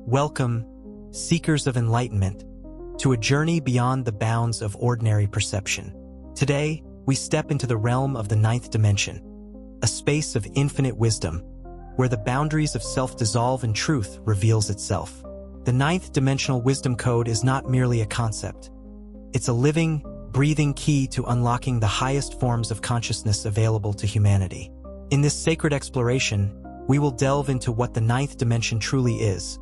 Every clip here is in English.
Welcome, seekers of enlightenment, to a journey beyond the bounds of ordinary perception. Today, we step into the realm of the ninth dimension, a space of infinite wisdom, where the boundaries of self dissolve and truth reveals itself. The ninth dimensional wisdom code is not merely a concept. It's a living, breathing key to unlocking the highest forms of consciousness available to humanity. In this sacred exploration, we will delve into what the ninth dimension truly is,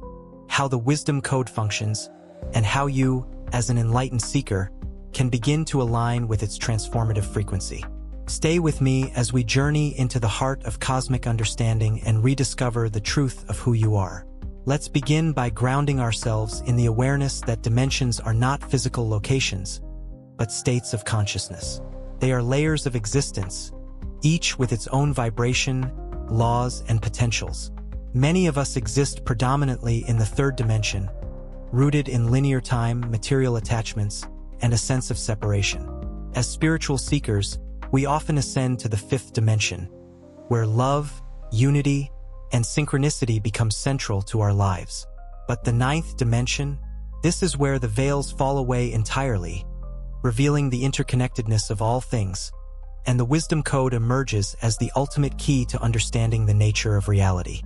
how the wisdom code functions, and how you, as an enlightened seeker, can begin to align with its transformative frequency. Stay with me as we journey into the heart of cosmic understanding and rediscover the truth of who you are. Let's begin by grounding ourselves in the awareness that dimensions are not physical locations, but states of consciousness. They are layers of existence, each with its own vibration, laws, and potentials. Many of us exist predominantly in the third dimension, rooted in linear time, material attachments, and a sense of separation. As spiritual seekers, we often ascend to the fifth dimension, where love, unity, and synchronicity become central to our lives. But the ninth dimension, this is where the veils fall away entirely, revealing the interconnectedness of all things, and the wisdom code emerges as the ultimate key to understanding the nature of reality.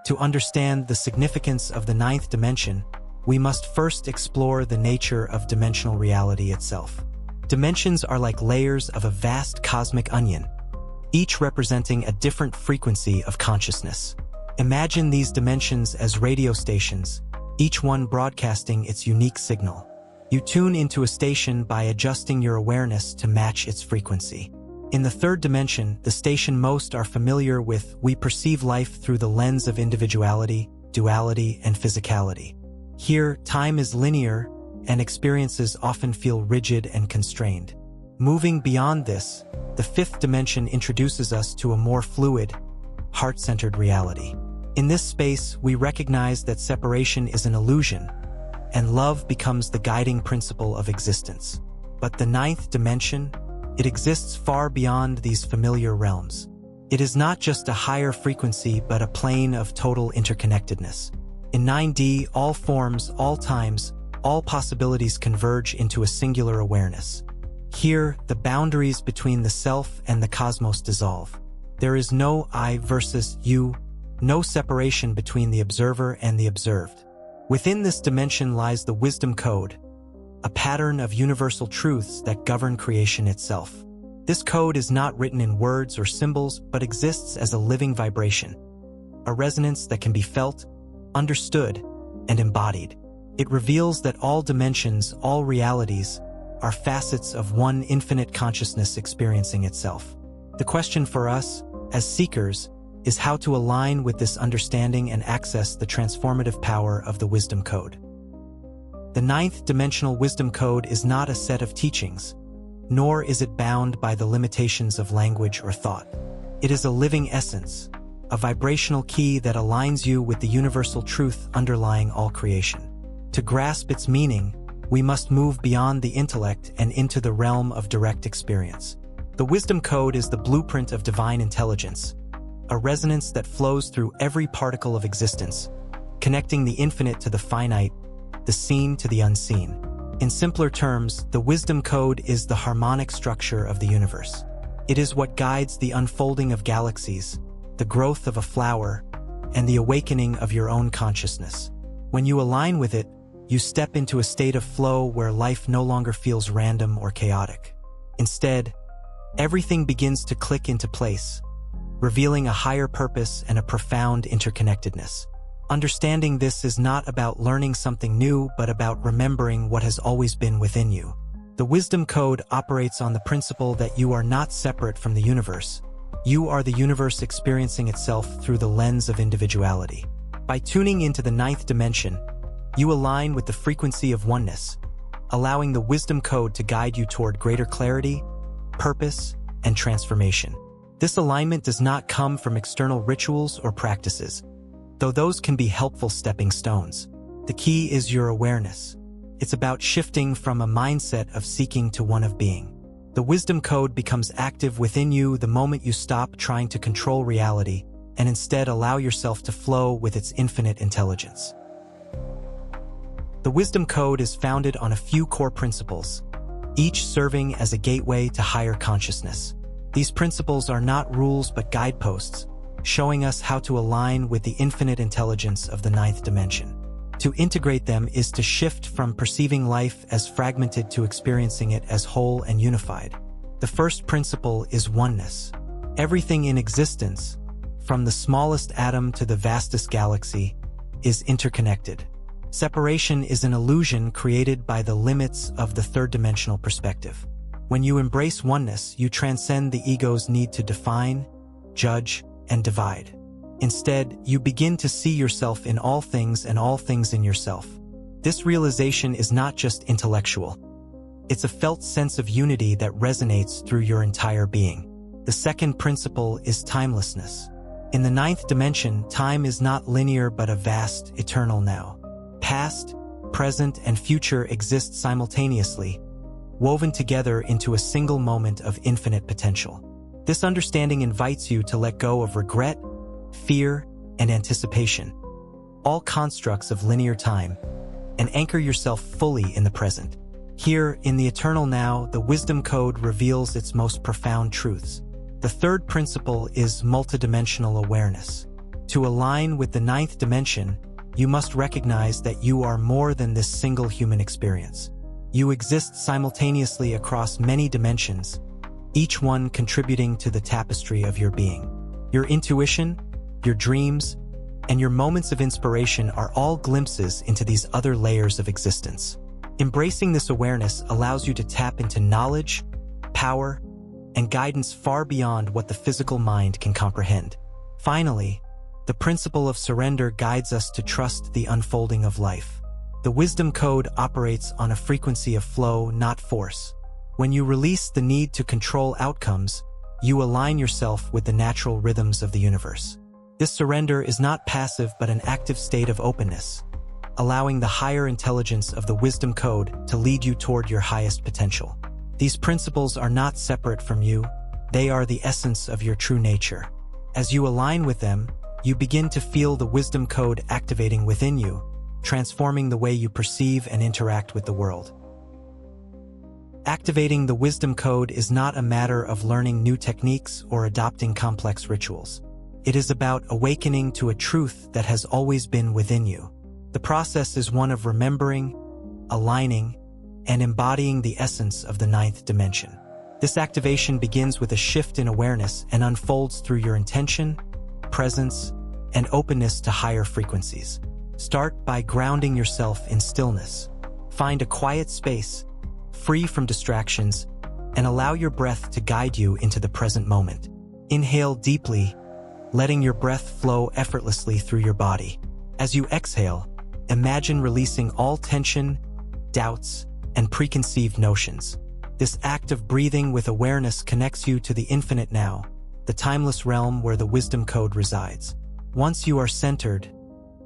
To understand the significance of the ninth dimension, we must first explore the nature of dimensional reality itself. Dimensions are like layers of a vast cosmic onion, each representing a different frequency of consciousness. Imagine these dimensions as radio stations, each one broadcasting its unique signal. You tune into a station by adjusting your awareness to match its frequency. In the third dimension, the station most are familiar with, we perceive life through the lens of individuality, duality, and physicality. Here, time is linear, and experiences often feel rigid and constrained. Moving beyond this, the fifth dimension introduces us to a more fluid, heart-centered reality. In this space, we recognize that separation is an illusion, and love becomes the guiding principle of existence. But the ninth dimension, it exists far beyond these familiar realms. It is not just a higher frequency, but a plane of total interconnectedness. In 9D, all forms, all times, all possibilities converge into a singular awareness. Here, the boundaries between the self and the cosmos dissolve. There is no I versus you, no separation between the observer and the observed. Within this dimension lies the wisdom code, a pattern of universal truths that govern creation itself. This code is not written in words or symbols, but exists as a living vibration, a resonance that can be felt, understood, and embodied. It reveals that all dimensions, all realities, are facets of one infinite consciousness experiencing itself. The question for us, as seekers, is how to align with this understanding and access the transformative power of the wisdom code. The ninth dimensional wisdom code is not a set of teachings, nor is it bound by the limitations of language or thought. It is a living essence, a vibrational key that aligns you with the universal truth underlying all creation. To grasp its meaning, we must move beyond the intellect and into the realm of direct experience. The wisdom code is the blueprint of divine intelligence, a resonance that flows through every particle of existence, connecting the infinite to the finite, the seen to the unseen. In simpler terms, the wisdom code is the harmonic structure of the universe. It is what guides the unfolding of galaxies, the growth of a flower, and the awakening of your own consciousness. When you align with it, you step into a state of flow where life no longer feels random or chaotic. Instead, everything begins to click into place, revealing a higher purpose and a profound interconnectedness. Understanding this is not about learning something new, but about remembering what has always been within you. The wisdom code operates on the principle that you are not separate from the universe. You are the universe experiencing itself through the lens of individuality. By tuning into the ninth dimension, you align with the frequency of oneness, allowing the wisdom code to guide you toward greater clarity, purpose, and transformation. This alignment does not come from external rituals or practices, though those can be helpful stepping stones. The key is your awareness. It's about shifting from a mindset of seeking to one of being. The wisdom code becomes active within you the moment you stop trying to control reality and instead allow yourself to flow with its infinite intelligence. The Wisdom Code is founded on a few core principles, each serving as a gateway to higher consciousness. These principles are not rules but guideposts, showing us how to align with the infinite intelligence of the ninth dimension. To integrate them is to shift from perceiving life as fragmented to experiencing it as whole and unified. The first principle is oneness. Everything in existence, from the smallest atom to the vastest galaxy, is interconnected. Separation is an illusion created by the limits of the third-dimensional perspective. When you embrace oneness, you transcend the ego's need to define, judge, and divide. Instead, you begin to see yourself in all things and all things in yourself. This realization is not just intellectual. It's a felt sense of unity that resonates through your entire being. The second principle is timelessness. In the ninth dimension, time is not linear but a vast, eternal now. Past, present, and future exist simultaneously, woven together into a single moment of infinite potential. This understanding invites you to let go of regret, fear, and anticipation, all constructs of linear time, and anchor yourself fully in the present. Here, in the eternal now, the Wisdom Code reveals its most profound truths. The third principle is multidimensional awareness. To align with the ninth dimension, you must recognize that you are more than this single human experience. You exist simultaneously across many dimensions, each one contributing to the tapestry of your being. Your intuition, your dreams, and your moments of inspiration are all glimpses into these other layers of existence. Embracing this awareness allows you to tap into knowledge, power, and guidance far beyond what the physical mind can comprehend. Finally, the principle of surrender guides us to trust the unfolding of life. The Wisdom Code operates on a frequency of flow, not force. When you release the need to control outcomes, you align yourself with the natural rhythms of the universe. This surrender is not passive but an active state of openness, allowing the higher intelligence of the Wisdom Code to lead you toward your highest potential. These principles are not separate from you, they are the essence of your true nature. As you align with them, you begin to feel the Wisdom Code activating within you, transforming the way you perceive and interact with the world. Activating the Wisdom Code is not a matter of learning new techniques or adopting complex rituals. It is about awakening to a truth that has always been within you. The process is one of remembering, aligning, and embodying the essence of the ninth dimension. This activation begins with a shift in awareness and unfolds through your intention, presence, and openness to higher frequencies. Start by grounding yourself in stillness. Find a quiet space, free from distractions, and allow your breath to guide you into the present moment. Inhale deeply, letting your breath flow effortlessly through your body. As you exhale, imagine releasing all tension, doubts, and preconceived notions. This act of breathing with awareness connects you to the infinite now, the timeless realm where the Wisdom Code resides. Once you are centered,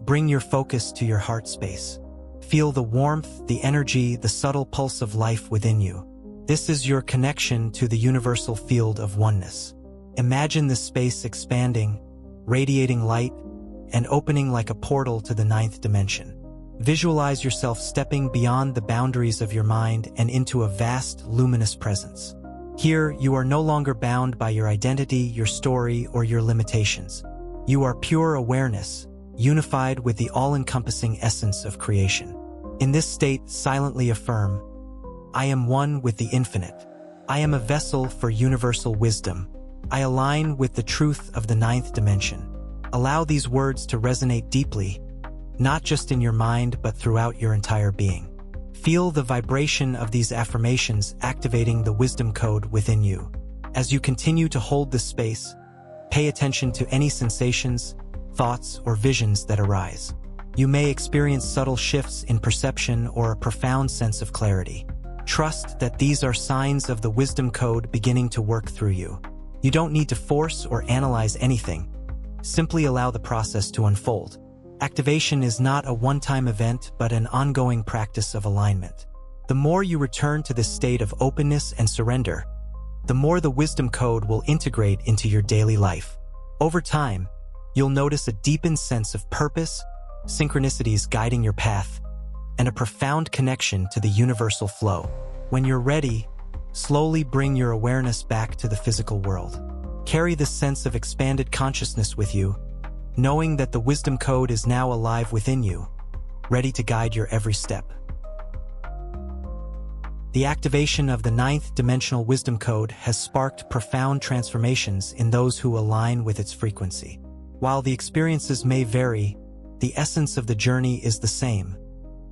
bring your focus to your heart space. Feel the warmth, the energy, the subtle pulse of life within you. This is your connection to the universal field of oneness. Imagine this space expanding, radiating light, and opening like a portal to the ninth dimension. Visualize yourself stepping beyond the boundaries of your mind and into a vast, luminous presence. Here, you are no longer bound by your identity, your story, or your limitations. You are pure awareness, unified with the all-encompassing essence of creation. In this state, silently affirm, I am one with the infinite. I am a vessel for universal wisdom. I align with the truth of the ninth dimension. Allow these words to resonate deeply, not just in your mind but throughout your entire being. Feel the vibration of these affirmations activating the Wisdom Code within you. As you continue to hold this space, pay attention to any sensations, thoughts, or visions that arise. You may experience subtle shifts in perception or a profound sense of clarity. Trust that these are signs of the Wisdom Code beginning to work through you. You don't need to force or analyze anything. Simply allow the process to unfold. Activation is not a one-time event but an ongoing practice of alignment. The more you return to this state of openness and surrender, the more the Wisdom Code will integrate into your daily life. Over time, you'll notice a deepened sense of purpose, synchronicities guiding your path, and a profound connection to the universal flow. When you're ready, slowly bring your awareness back to the physical world. Carry this sense of expanded consciousness with you, knowing that the wisdom code is now alive within you, ready to guide your every step. The activation of the 9th dimensional wisdom code has sparked profound transformations in those who align with its frequency. While the experiences may vary, the essence of the journey is the same,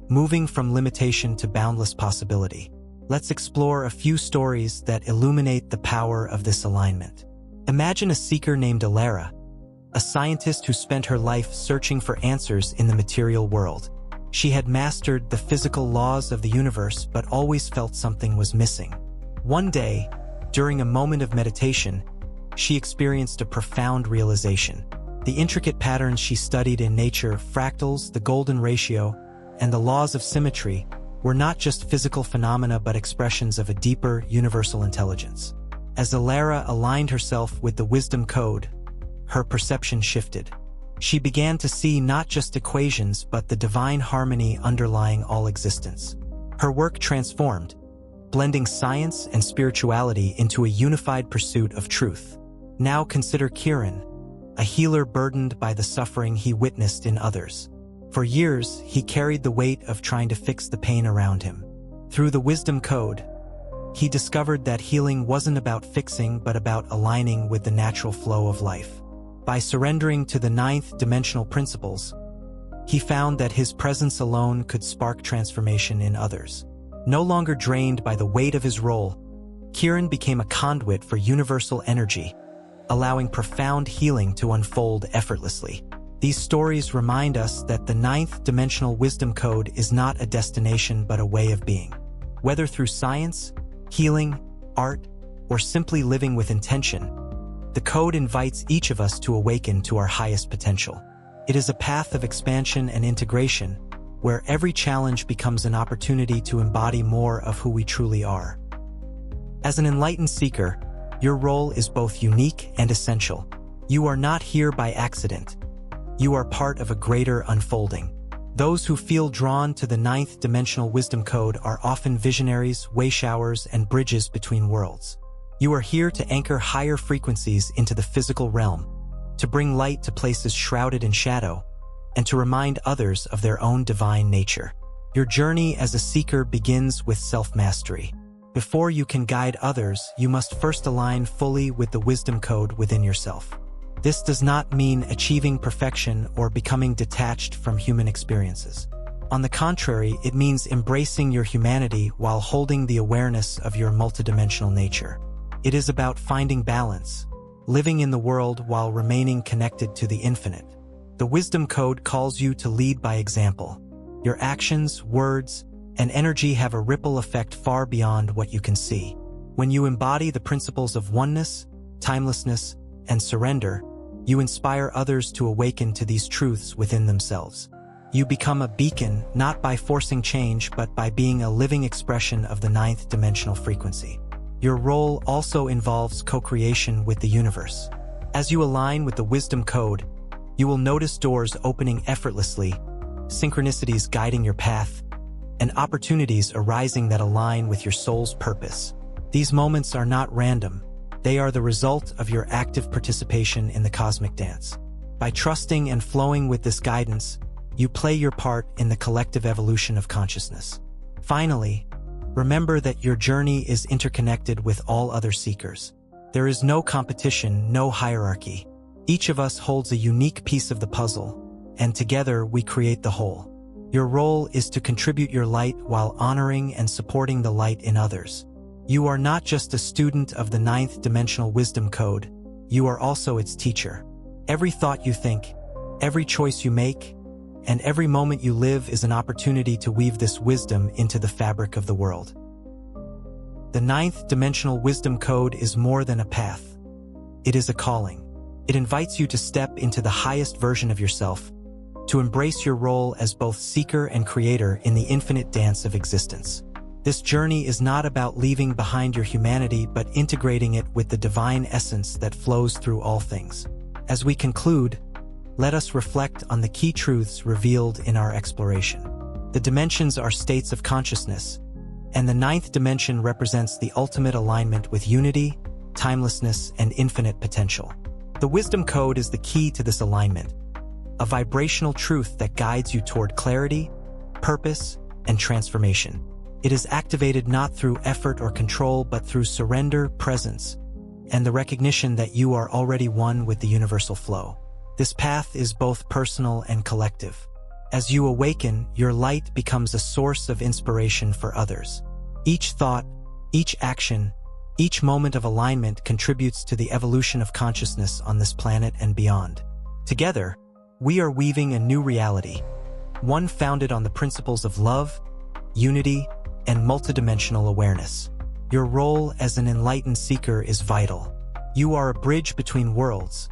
moving from limitation to boundless possibility. Let's explore a few stories that illuminate the power of this alignment. Imagine a seeker named Alara, a scientist who spent her life searching for answers in the material world. She had mastered the physical laws of the universe but always felt something was missing. One day, during a moment of meditation, she experienced a profound realization. The intricate patterns she studied in nature, fractals, the golden ratio, and the laws of symmetry, were not just physical phenomena but expressions of a deeper, universal intelligence. As Alara aligned herself with the wisdom code, her perception shifted. She began to see not just equations but the divine harmony underlying all existence. Her work transformed, blending science and spirituality into a unified pursuit of truth. Now consider Kiran, a healer burdened by the suffering he witnessed in others. For years, he carried the weight of trying to fix the pain around him. Through the wisdom code, he discovered that healing wasn't about fixing but about aligning with the natural flow of life. By surrendering to the 9th dimensional principles, he found that his presence alone could spark transformation in others. No longer drained by the weight of his role, Kiran became a conduit for universal energy, allowing profound healing to unfold effortlessly. These stories remind us that the 9th dimensional wisdom code is not a destination but a way of being. Whether through science, healing, art, or simply living with intention, the code invites each of us to awaken to our highest potential. It is a path of expansion and integration, where every challenge becomes an opportunity to embody more of who we truly are. As an enlightened seeker, your role is both unique and essential. You are not here by accident. You are part of a greater unfolding. Those who feel drawn to the 9th dimensional wisdom code are often visionaries, wayshowers, and bridges between worlds. You are here to anchor higher frequencies into the physical realm, to bring light to places shrouded in shadow, and to remind others of their own divine nature. Your journey as a seeker begins with self-mastery. Before you can guide others, you must first align fully with the wisdom code within yourself. This does not mean achieving perfection or becoming detached from human experiences. On the contrary, it means embracing your humanity while holding the awareness of your multidimensional nature. It is about finding balance, living in the world while remaining connected to the infinite. The wisdom code calls you to lead by example. Your actions, words, and energy have a ripple effect far beyond what you can see. When you embody the principles of oneness, timelessness, and surrender, you inspire others to awaken to these truths within themselves. You become a beacon not by forcing change but by being a living expression of the 9th dimensional frequency. Your role also involves co-creation with the universe. As you align with the wisdom code, you will notice doors opening effortlessly, synchronicities guiding your path, and opportunities arising that align with your soul's purpose. These moments are not random. They are the result of your active participation in the cosmic dance. By trusting and flowing with this guidance, you play your part in the collective evolution of consciousness. Finally, remember that your journey is interconnected with all other seekers. There is no competition, no hierarchy. Each of us holds a unique piece of the puzzle, and together we create the whole. Your role is to contribute your light while honoring and supporting the light in others. You are not just a student of the 9th dimensional wisdom code, you are also its teacher. Every thought you think, every choice you make, and every moment you live is an opportunity to weave this wisdom into the fabric of the world. The 9th dimensional wisdom code is more than a path. It is a calling. It invites you to step into the highest version of yourself, to embrace your role as both seeker and creator in the infinite dance of existence. This journey is not about leaving behind your humanity but integrating it with the divine essence that flows through all things. As we conclude, let us reflect on the key truths revealed in our exploration. The dimensions are states of consciousness, and the ninth dimension represents the ultimate alignment with unity, timelessness, and infinite potential. The wisdom code is the key to this alignment, a vibrational truth that guides you toward clarity, purpose, and transformation. It is activated not through effort or control, but through surrender, presence, and the recognition that you are already one with the universal flow. This path is both personal and collective. As you awaken, your light becomes a source of inspiration for others. Each thought, each action, each moment of alignment contributes to the evolution of consciousness on this planet and beyond. Together, we are weaving a new reality, one founded on the principles of love, unity, and multidimensional awareness. Your role as an enlightened seeker is vital. You are a bridge between worlds,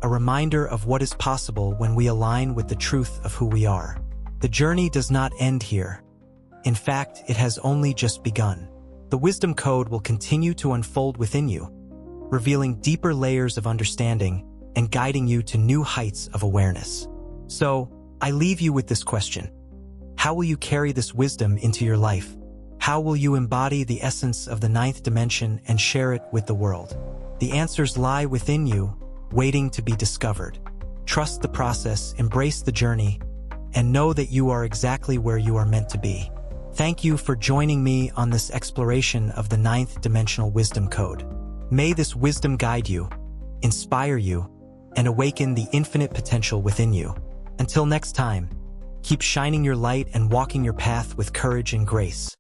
a reminder of what is possible when we align with the truth of who we are. The journey does not end here. In fact, it has only just begun. The wisdom code will continue to unfold within you, revealing deeper layers of understanding and guiding you to new heights of awareness. So, I leave you with this question. How will you carry this wisdom into your life? How will you embody the essence of the ninth dimension and share it with the world? The answers lie within you, waiting to be discovered. Trust the process, embrace the journey, and know that you are exactly where you are meant to be. Thank you for joining me on this exploration of the ninth dimensional wisdom code. May this wisdom guide you, inspire you, and awaken the infinite potential within you. Until next time, keep shining your light and walking your path with courage and grace.